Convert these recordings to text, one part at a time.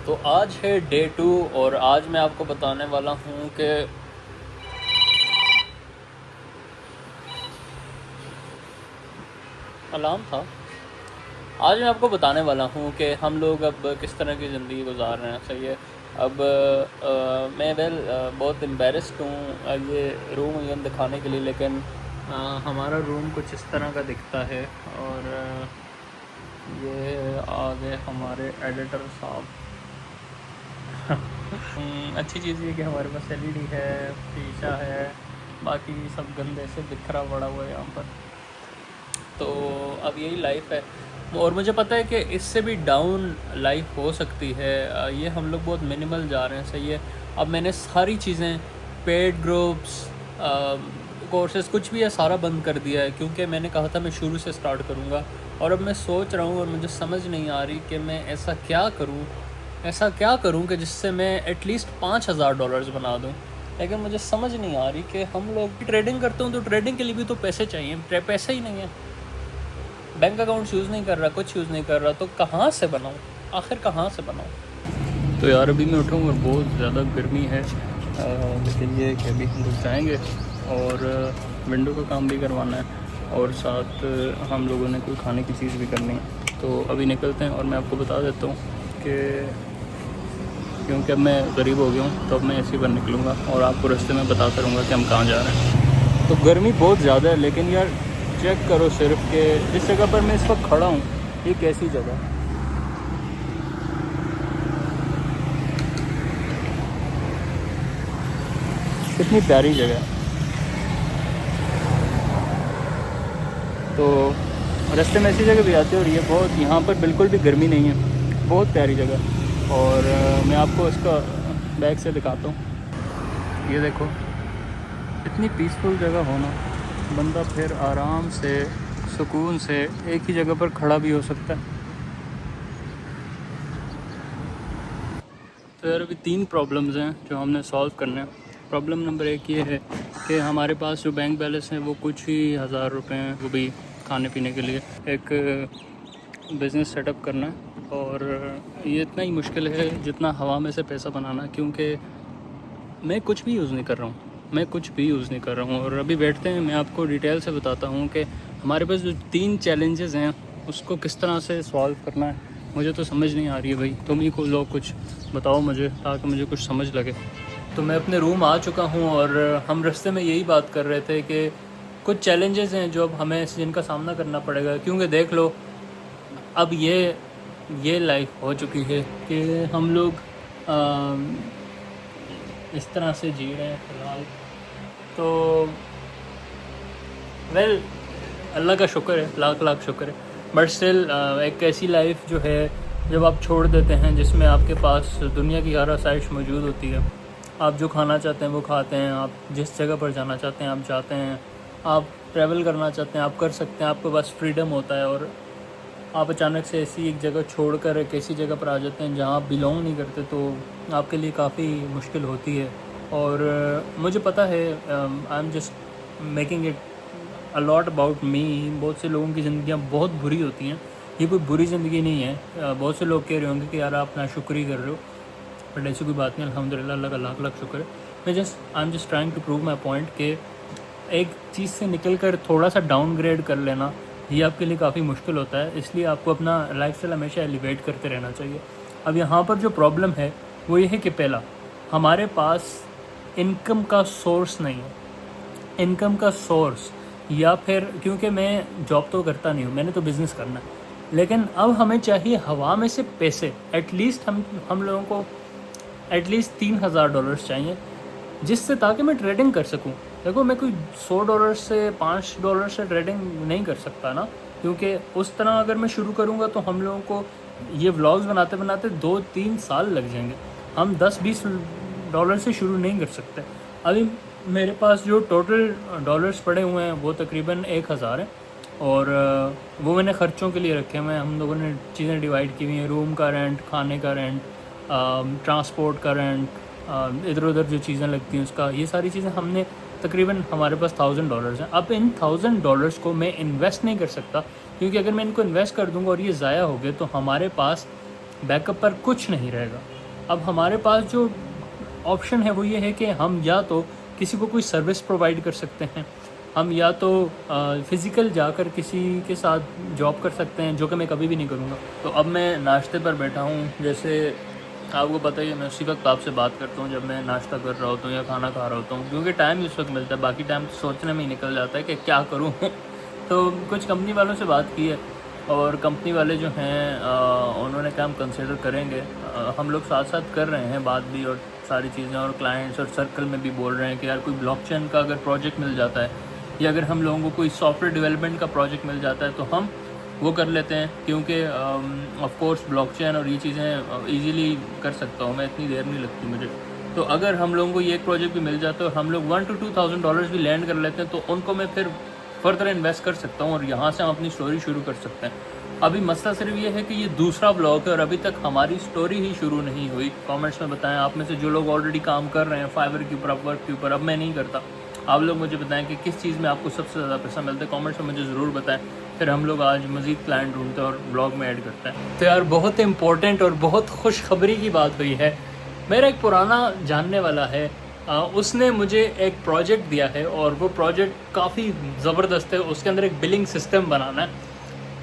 तो आज है डे 2 और आज मैं आपको बताने वाला हूँ कि अलार्म था। आज मैं आपको बताने वाला हूँ कि हम लोग अब किस तरह की ज़िंदगी गुजार रहे हैं। सही है। अब मैं बहुत एम्बेरस्ड हूँ ये रूम यूँ दिखाने के लिए, लेकिन हमारा रूम कुछ इस तरह का दिखता है। और ये आगे हमारे एडिटर साहब। अच्छी चीज़ ये कि हमारे पास एलईडी है, शीशा है, बाकी सब गंदे से बिखरा पड़ा हुआ है यहाँ पर। तो अब यही लाइफ है और मुझे पता है कि इससे भी डाउन लाइफ हो सकती है। ये हम लोग बहुत मिनिमल जा रहे हैं। सही है। अब मैंने सारी चीज़ें, पेड ग्रुप्स, कोर्सेज, कुछ भी है सारा बंद कर दिया है, क्योंकि मैंने कहा था मैं शुरू से स्टार्ट करूँगा। और अब मैं सोच रहा हूँ और मुझे समझ नहीं आ रही कि मैं ऐसा क्या करूँ कि जिससे मैं एटलीस्ट $5,000 बना दूँ। लेकिन मुझे समझ नहीं आ रही कि हम लोग ट्रेडिंग करते हो तो ट्रेडिंग के लिए भी तो पैसे चाहिए, पैसे ही नहीं है। बैंक अकाउंट यूज़ नहीं कर रहा, कुछ यूज़ नहीं कर रहा, तो कहाँ से बनाऊँ, आखिर कहाँ से बनाऊँ। तो यार अभी मैं उठा हूँ और बहुत ज़्यादा गर्मी है, लेकिन ये कि अभी हम लोग जाएँगे और विंडो का काम भी करवाना है और साथ हम लोगों ने कोई खाने की चीज़ भी करनी है। तो अभी निकलते हैं और मैं आपको बता देता हूँ कि क्योंकि अब मैं गरीब हो गया हूँ तो अब मैं ऐसे ही पर निकलूँगा और आपको रास्ते में बताता रहूँगा कि हम कहाँ जा रहे हैं। तो गर्मी बहुत ज़्यादा है, लेकिन यार चेक करो सिर्फ कि जिस जगह पर मैं इस वक्त खड़ा हूँ ये कैसी जगह है। कितनी प्यारी जगह है। तो रास्ते में ऐसी जगह भी आती है और ये बहुत, यहाँ पर बिल्कुल भी गर्मी नहीं है, बहुत प्यारी जगह। और मैं आपको इसका बैक से दिखाता हूँ। ये देखो, इतनी पीसफुल जगह होना, बंदा फिर आराम से सुकून से एक ही जगह पर खड़ा भी हो सकता है। तो यार अभी 3 प्रॉब्लम्स हैं जो हमने सॉल्व करने हैं। प्रॉब्लम नंबर 1 ये है कि हमारे पास जो बैंक बैलेंस है वो कुछ ही हज़ार रुपये हैं, वो भी खाने पीने के लिए। एक बिज़नेस सेटअप करना है और ये इतना ही मुश्किल है जितना हवा में से पैसा बनाना, क्योंकि मैं कुछ भी यूज़ नहीं कर रहा हूँ। और अभी बैठते हैं, मैं आपको डिटेल से बताता हूँ कि हमारे पास जो 3 चैलेंजेस हैं उसको किस तरह से सॉल्व करना है। मुझे तो समझ नहीं आ रही है भाई, तुम ही को लोग कुछ बताओ मुझे, ताकि मुझे कुछ समझ लगे। तो मैं अपने रूम आ चुका हूँ और हम रास्ते में यही बात कर रहे थे कि कुछ चैलेंजेस हैं जो अब हमें जिनका सामना करना पड़ेगा, क्योंकि देख लो अब ये लाइफ हो चुकी है कि हम लोग इस तरह से जी रहे हैं फ़िलहाल। तो वेल, अल्लाह का शुक्र है, लाख लाख शुक्र है। बट स्टिल एक ऐसी लाइफ जो है जब आप छोड़ देते हैं, जिसमें आपके पास दुनिया की हर आसाइश मौजूद होती है, आप जो खाना चाहते हैं वो खाते हैं, आप जिस जगह पर जाना चाहते हैं आप जाते हैं, आप ट्रैवल करना चाहते हैं आप कर सकते हैं, आपके पास फ्रीडम होता है। और आप अचानक से ऐसी एक जगह छोड़कर एक ऐसी जगह पर आ जाते हैं जहाँ आप बिलोंग नहीं करते, तो आपके लिए काफ़ी मुश्किल होती है। और मुझे पता है, I am just making it a lot about me. बहुत से लोगों की ज़िंदगियाँ बहुत बुरी होती हैं, ये कोई बुरी ज़िंदगी नहीं है। बहुत से लोग कह रहे होंगे कि यार आप नाशुक्री कर रहे हो, बट ऐसी कोई बात नहीं, अल्हम्दुलिल्लाह, अल्लाह का लाख लाख शुक्र है। I am just trying to prove my point कि एक चीज़ से निकल कर थोड़ा सा डाउनग्रेड कर लेना ये आपके लिए काफ़ी मुश्किल होता है, इसलिए आपको अपना लाइफस्टाइल हमेशा एलिवेट करते रहना चाहिए। अब यहाँ पर जो प्रॉब्लम है वो ये है कि पहला, हमारे पास इनकम का सोर्स नहीं है। इनकम का सोर्स, या फिर क्योंकि मैं जॉब तो करता नहीं हूँ, मैंने तो बिज़नेस करना है, लेकिन अब हमें चाहिए हवा में से पैसे। एटलीस्ट हम लोगों को एटलीस्ट $3,000 चाहिए, जिससे ताकि मैं ट्रेडिंग कर सकूं। देखो, मैं कोई $100 से $5 से ट्रेडिंग नहीं कर सकता ना, क्योंकि उस तरह अगर मैं शुरू करूंगा तो हम लोगों को ये व्लॉग्स बनाते बनाते 2-3 साल लग जाएंगे। हम $10-20 से शुरू नहीं कर सकते। अभी मेरे पास जो टोटल डॉलर्स पड़े हुए हैं वो तकरीबन 1,000 है, और वो मैंने ख़र्चों के लिए रखे हुए हैं। हम लोगों ने चीज़ें डिवाइड की हुई हैं, रूम का रेंट, खाने का रेंट, ट्रांसपोर्ट का रेंट, इधर उधर जो चीज़ें लगती हैं उसका, ये सारी चीज़ें हमने तकरीबन, हमारे पास $1,000 हैं। अब इन $1,000 को मैं इन्वेस्ट नहीं कर सकता, क्योंकि अगर मैं इनको इन्वेस्ट कर दूंगा और ये ज़ाया हो गए तो हमारे पास बैकअप पर कुछ नहीं रहेगा। अब हमारे पास जो ऑप्शन है वो ये है कि हम या तो किसी को कोई सर्विस प्रोवाइड कर सकते हैं, हम या तो फ़िज़िकल जाकर किसी के साथ जॉब कर सकते हैं, जो कि मैं कभी भी नहीं करूँगा। तो अब मैं नाश्ते पर बैठा हूँ, जैसे आपको पता ही है मैं उसी वक्त आपसे बात करता हूँ जब मैं नाश्ता कर रहा होता हूँ या खाना खा रहा होता हूँ, क्योंकि टाइम उस वक्त मिलता है, बाकी टाइम सोचने में ही निकल जाता है कि क्या करूँ। तो कुछ कंपनी वालों से बात की है और कंपनी वाले जो हैं उन्होंने क्या हम कंसिडर करेंगे, हम लोग साथ साथ कर रहे हैं बात भी और सारी चीज़ें, और क्लाइंट्स और सर्कल में भी बोल रहे हैं कि यार कोई ब्लॉकचेन का अगर प्रोजेक्ट मिल जाता है या अगर हम लोगों को कोई सॉफ्टवेयर डेवलपमेंट का प्रोजेक्ट मिल जाता है तो हम वो कर लेते हैं, क्योंकि ऑफ कोर्स ब्लॉकचेन और ये चीज़ें इजीली कर सकता हूँ मैं, इतनी देर नहीं लगती मुझे। तो अगर हम लोगों को ये एक प्रोजेक्ट भी मिल जाता है और हम लोग $1,000 to $2,000 भी लैंड कर लेते हैं तो उनको मैं फिर फर्दर इन्वेस्ट कर सकता हूँ और यहाँ से हम अपनी स्टोरी शुरू कर सकते हैं। अभी मसला सिर्फ ये है कि ये दूसरा ब्लॉग है और अभी तक हमारी स्टोरी ही शुरू नहीं हुई। कमेंट्स में बताएं आप में से जो लोग ऑलरेडी काम कर रहे हैं फाइवर के ऊपर, अपवर्क के ऊपर, अब मैं नहीं करता, आप लोग मुझे बताएं कि किस चीज़ में आपको सबसे ज़्यादा पैसा मिलता है, कमेंट्स में मुझे ज़रूर बताएं। फिर हम लोग आज मज़ीद क्लाइंट ढूंढते हैं और ब्लॉग में ऐड करते हैं। तो यार बहुत इंपॉर्टेंट और बहुत खुशखबरी की बात हुई है। मेरा एक पुराना जानने वाला है, उसने मुझे एक प्रोजेक्ट दिया है और वो प्रोजेक्ट काफ़ी ज़बरदस्त है। उसके अंदर एक बिलिंग सिस्टम बनाना है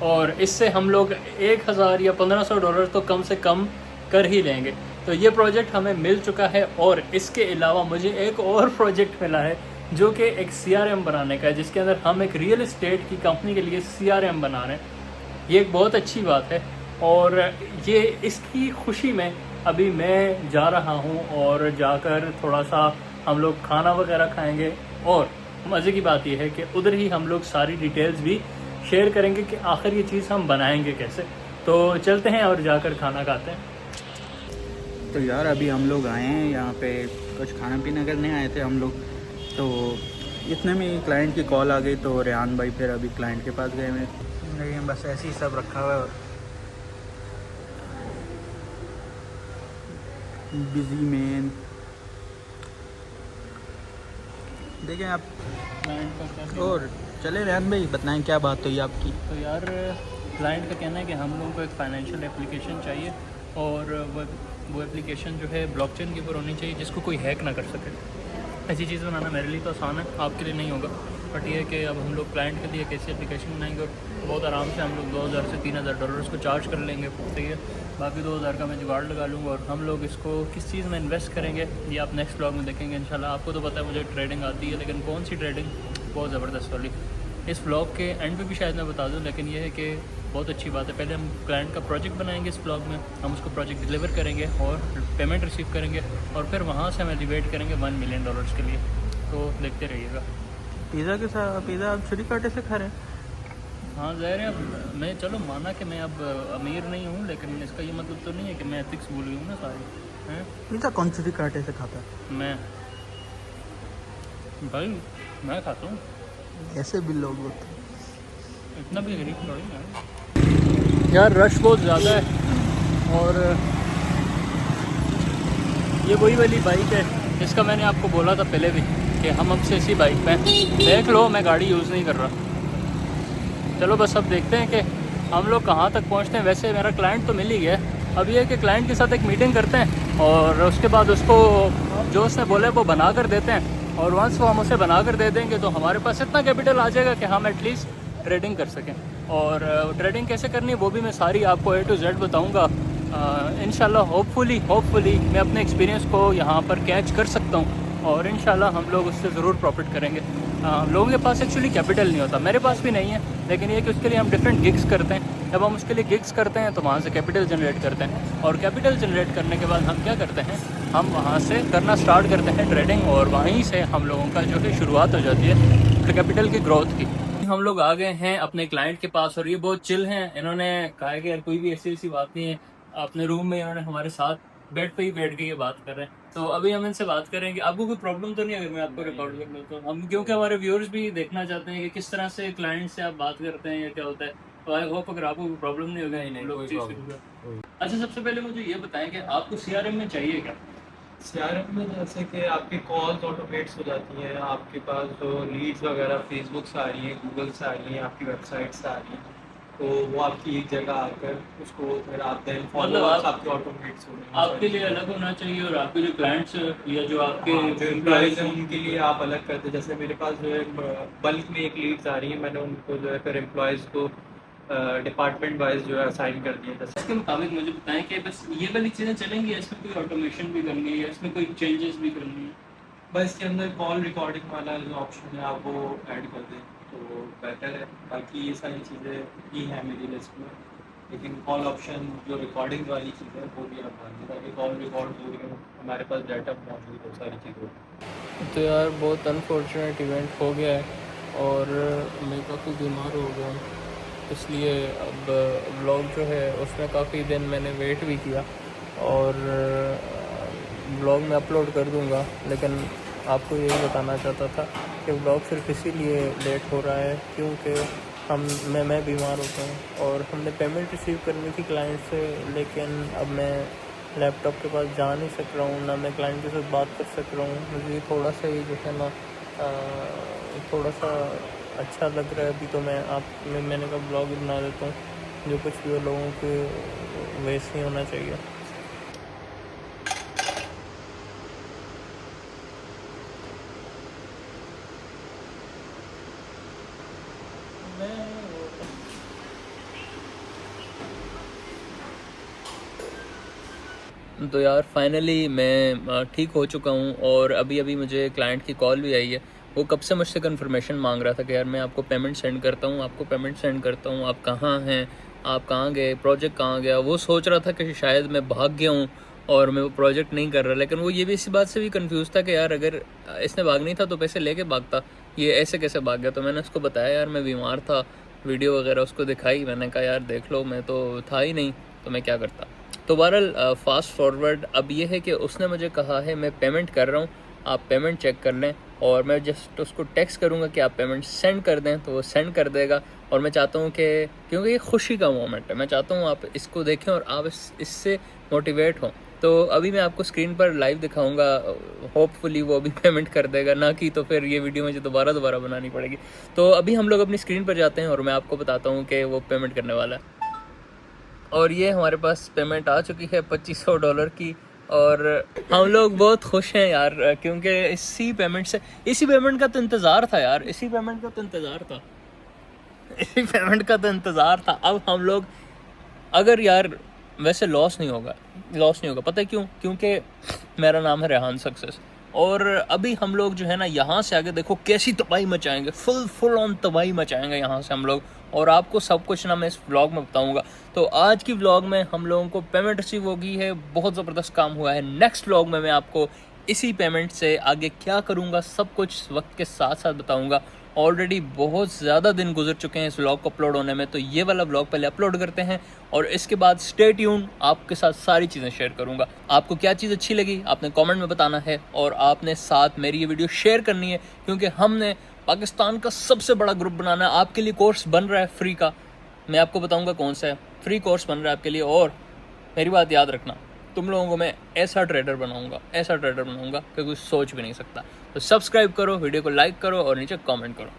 और इससे हम लोग 1,000 या $1,500 तो कम से कम कर ही लेंगे। तो ये प्रोजेक्ट हमें मिल चुका है और इसके अलावा मुझे एक और प्रोजेक्ट मिला है जो कि एक CRM बनाने का है, जिसके अंदर हम एक रियल एस्टेट की कंपनी के लिए CRM बना रहे हैं। ये एक बहुत अच्छी बात है और ये इसकी खुशी में अभी मैं जा रहा हूँ और जाकर थोड़ा सा हम लोग खाना वगैरह खाएंगे और मज़े की बात यह है कि उधर ही हम लोग सारी डिटेल्स भी शेयर करेंगे कि आखिर ये चीज़ हम बनाएंगे कैसे। तो चलते हैं और जाकर खाना खाते हैं। तो यार अभी हम लोग आए हैं यहाँ पे, कुछ खाना पीना करने आए थे हम लोग, तो इतने में क्लाइंट की कॉल आ गई। तो रेहान भाई फिर अभी क्लाइंट के पास गए हैं, बस ऐसे ही सब रखा हुआ है और बिजी मैन। देखें आप और चले रेहान भाई बताएं क्या बात हुई आपकी। तो यार क्लाइंट का कहना है कि हम लोगों को एक फ़ाइनेंशियल एप्लीकेशन चाहिए और वो एप्लीकेशन जो है ब्लॉकचेन के ऊपर होनी चाहिए जिसको कोई हैक ना कर सके। ऐसी चीज़ बनाना मेरे लिए तो आसान है, आपके लिए नहीं होगा, बट ये है कि अब हम लोग क्लाइंट के लिए एक ऐसी एप्लीकेशन बनाएंगे और बहुत आराम से हम लोग $2,000 से $3,000 को चार्ज कर लेंगे, सही है। बाकी 2,000 का मैं जुगाड़ लगा लूँगा और हम लोग इसको किस चीज़ में इन्वेस्ट करेंगे ये आप नेक्स्ट ब्लॉग में देखेंगे इंशाल्लाह। आपको तो पता है मुझे ट्रेडिंग आती है, लेकिन कौन सी ट्रेडिंग, बहुत ज़बरदस्त वाली। इस ब्लॉग के एंड पे भी शायद मैं बता दूं, लेकिन ये है कि बहुत अच्छी बात है। पहले हम क्लाइंट का प्रोजेक्ट बनाएंगे, इस ब्लॉग में हम उसको प्रोजेक्ट डिलीवर करेंगे और पेमेंट रिसीव करेंगे और फिर वहाँ से हम एलिवेट करेंगे $1 मिलियन के लिए। तो देखते रहिएगा। पिज़्ज़ा के साथ पिज़्ज़ा आप छुरी कांटे से खा रहे हैं? हाँ ज़ाहिर है, मैं चलो माना कि मैं अब अमीर नहीं हूँ, लेकिन इसका ये मतलब तो नहीं है कि मैं एथिक्स भूल गई हूँ ना सारी हैं। पिज़्ज़ा कौन छुरी कांटे से खाता है? मैं भाई मैं खाता हूँ, ऐसे भी लोग होते हैं, इतना भी गरीब थोड़ी ना यार। रश बहुत ज़्यादा है और ये वही वाली बाइक है इसका मैंने आपको बोला था पहले भी कि हम अब से इसी बाइक पे देख लो, मैं गाड़ी यूज़ नहीं कर रहा। चलो बस अब देखते हैं कि हम लोग कहाँ तक पहुँचते हैं। वैसे मेरा क्लाइंट तो मिल ही गया, अब ये है कि क्लाइंट के साथ एक मीटिंग करते हैं और उसके बाद उसको जो उसने बोले वो बना कर देते हैं और वंस वो हम उसे बना कर दे देंगे तो हमारे पास इतना कैपिटल आ जाएगा कि हम एटलीस्ट ट्रेडिंग कर सकें। और ट्रेडिंग कैसे करनी है वो भी मैं सारी आपको A to Z बताऊँगा इंशाल्लाह। होपफुली मैं अपने एक्सपीरियंस को यहाँ पर कैच कर सकता हूँ और इंशाल्लाह हम लोग उससे ज़रूर प्रॉफिट करेंगे। लोगों के पास एक्चुअली कैपिटल नहीं होता, मेरे पास भी नहीं है, लेकिन ये कि उसके लिए हम डिफरेंट गिग्स करते हैं। जब हम उसके लिए गिग्स करते हैं तो वहाँ से कैपिटल जनरेट करते हैं और कैपिटल जनरेट करने के बाद हम क्या करते हैं, हम वहाँ से करना स्टार्ट करते हैं ट्रेडिंग और वहीं से हम लोगों का जो है शुरुआत हो जाती है कैपिटल की ग्रोथ की। हम लोग आ गए हैं अपने क्लाइंट के पास और ये बहुत चिल हैं। इन्होंने कहा है कि यार कोई भी ऐसी बात नहीं है, अपने रूम में इन्होंने हमारे साथ बेड पे ही बैठ के ये बात कर रहे हैं। तो अभी हम इनसे बात करेंगे। आपको कोई प्रॉब्लम तो नहीं अगर मैं आपको रिकॉर्ड कर लूँ तो? हम क्योंकि हमारे व्यूअर्स भी देखना चाहते हैं कि किस तरह से क्लाइंट से आप बात करते हैं या क्या होता है, तो आई होप अगर आपको कोई प्रॉब्लम नहीं होगा। नहीं। अच्छा, सबसे पहले मुझे ये बताएं कि आपको CRM में चाहिए क्या? CRM में जैसे कि आपकी कॉल्स ऑटोमेट्स हो जाती हैं, आपके पास जो लीड्स वगैरह फेसबुक से आ रही हैं, गूगल से आ रही हैं, आपकी वेबसाइट से आ रही हैं, तो वो आपकी एक जगह आकर उसको फिर आप देन मतलब फॉलोअप्स आप आपके ऑटोमेट्स हो रहे हैं आपके लिए अलग होना चाहिए और आपके जो क्लाइंट्स या जो आपके जो एम्प्लॉयज़ हैं उनके लिए आप अलग करते हैं। जैसे मेरे पास जो है बल्क में एक लीड्स आ रही हैं, मैंने उनको जो है फिर एम्प्लॉयज़ को डिपार्टमेंट वाइज जो है असाइन कर दिया। जैसे इसके मुताबिक मुझे बताएं कि बस ये वाली चीज़ें चलेंगी, इसमें कोई ऑटोमेशन भी करनी है, इसमें कोई चेंजेस भी करनी है? बस इसके अंदर कॉल रिकॉर्डिंग वाला जो ऑप्शन है आप वो ऐड कर दें तो बेटर है। बाकी ये सारी चीज़ें ही हैं मेरी लिस्ट में, लेकिन कॉल ऑप्शन जो रिकॉर्डिंग वाली चीज़ है वो भी आप मान लें ताकि कॉल रिकॉर्ड हो रही हो, हमारे पास डाटा मौजूद हो, सारी चीज़ें। तो यार बहुत अनफॉर्चुनेट इवेंट हो गया है और मैं काफ़ी बीमार हो गया हूँ, इसलिए अब व्लॉग जो है उसमें काफ़ी दिन मैंने वेट भी किया और व्लॉग में अपलोड कर दूँगा, लेकिन आपको यही बताना चाहता था कि व्लॉग सिर्फ इसीलिए लेट हो रहा है क्योंकि मैं बीमार होता हूँ और हमने पेमेंट रिसीव करनी थी क्लाइंट से, लेकिन अब मैं लैपटॉप के पास जा नहीं सक रहा हूँ, ना मैं क्लाइंट के साथ बात कर सक रहा हूँ। मुझे थोड़ा सा ही जो है ना थोड़ा सा अच्छा लग रहा है अभी, तो मैंने कहा ब्लॉग बना देता हूँ, जो कुछ भी लोगों के वैसे ही होना चाहिए। तो यार फाइनली मैं ठीक हो चुका हूँ और अभी मुझे क्लाइंट की कॉल भी आई है। वो कब से मुझसे कंफर्मेशन मांग रहा था कि यार मैं आपको पेमेंट सेंड करता हूँ, आप कहाँ हैं, आप कहाँ गए, प्रोजेक्ट कहाँ गया। वो सोच रहा था कि शायद मैं भाग गया हूँ और मैं वो प्रोजेक्ट नहीं कर रहा, लेकिन वो ये भी इसी बात से भी कंफ्यूज था कि यार अगर इसने भाग नहीं था तो पैसे लेके भागता, ये ऐसे कैसे भाग गया। तो मैंने उसको बताया यार मैं बीमार था, वीडियो वगैरह उसको दिखाई, मैंने कहा यार देख लो मैं तो था ही नहीं, तो मैं क्या करता। तो बहरहाल फास्ट फॉरवर्ड अब ये है कि उसने मुझे कहा है मैं पेमेंट कर रहा हूँ, आप पेमेंट चेक कर लें, और मैं जस्ट उसको टेक्स्ट करूँगा कि आप पेमेंट सेंड कर दें, तो वो सेंड कर देगा। और मैं चाहता हूँ कि क्योंकि ये खुशी का मोमेंट है, मैं चाहता हूँ आप इसको देखें और आप इससे मोटिवेट हों। तो अभी मैं आपको स्क्रीन पर लाइव दिखाऊंगा, होपफुली वो अभी पेमेंट कर देगा, ना कि तो फिर ये वीडियो मुझे दोबारा बनानी पड़ेगी। तो अभी हम लोग अपनी स्क्रीन पर जाते हैं और मैं आपको बताता हूँ कि वो पेमेंट करने वाला है। और ये हमारे पास पेमेंट आ चुकी है $2500 की, और हम लोग बहुत खुश हैं यार, क्योंकि इसी पेमेंट का तो इंतज़ार था यार, इसी पेमेंट का तो इंतज़ार था। अब हम लोग अगर यार वैसे लॉस नहीं होगा, पता है क्यों? क्योंकि मेरा नाम है रेहान सक्सेस, और अभी हम लोग जो है ना यहाँ से आगे देखो कैसी तबाही मचाएंगे, फुल ऑन तबाही मचाएंगे यहाँ से हम लोग, और आपको सब कुछ ना मैं इस व्लॉग में बताऊंगा। तो आज की व्लॉग में हम लोगों को पेमेंट रिसीव होगी है, बहुत ज़बरदस्त काम हुआ है। नेक्स्ट व्लॉग में मैं आपको इसी पेमेंट से आगे क्या करूँगा सब कुछ वक्त के साथ साथ बताऊँगा। ऑलरेडी बहुत ज़्यादा दिन गुजर चुके हैं इस व्लॉग को अपलोड होने में, तो ये वाला व्लॉग पहले अपलोड करते हैं और इसके बाद स्टे ट्यून, आपके साथ सारी चीज़ें शेयर करूँगा। आपको क्या चीज़ अच्छी लगी आपने कमेंट में बताना है, और आपने साथ मेरी ये वीडियो शेयर करनी है, क्योंकि हमने पाकिस्तान का सबसे बड़ा ग्रुप बनाना है। आपके लिए कोर्स बन रहा है फ्री का, मैं आपको बताऊँगा कौन सा है, फ्री कोर्स बन रहा है आपके लिए। और मेरी बात याद रखना, तुम लोगों को मैं ऐसा ट्रेडर बनाऊंगा कि कुछ सोच भी नहीं सकता। तो सब्सक्राइब करो, वीडियो को लाइक करो और नीचे कमेंट करो।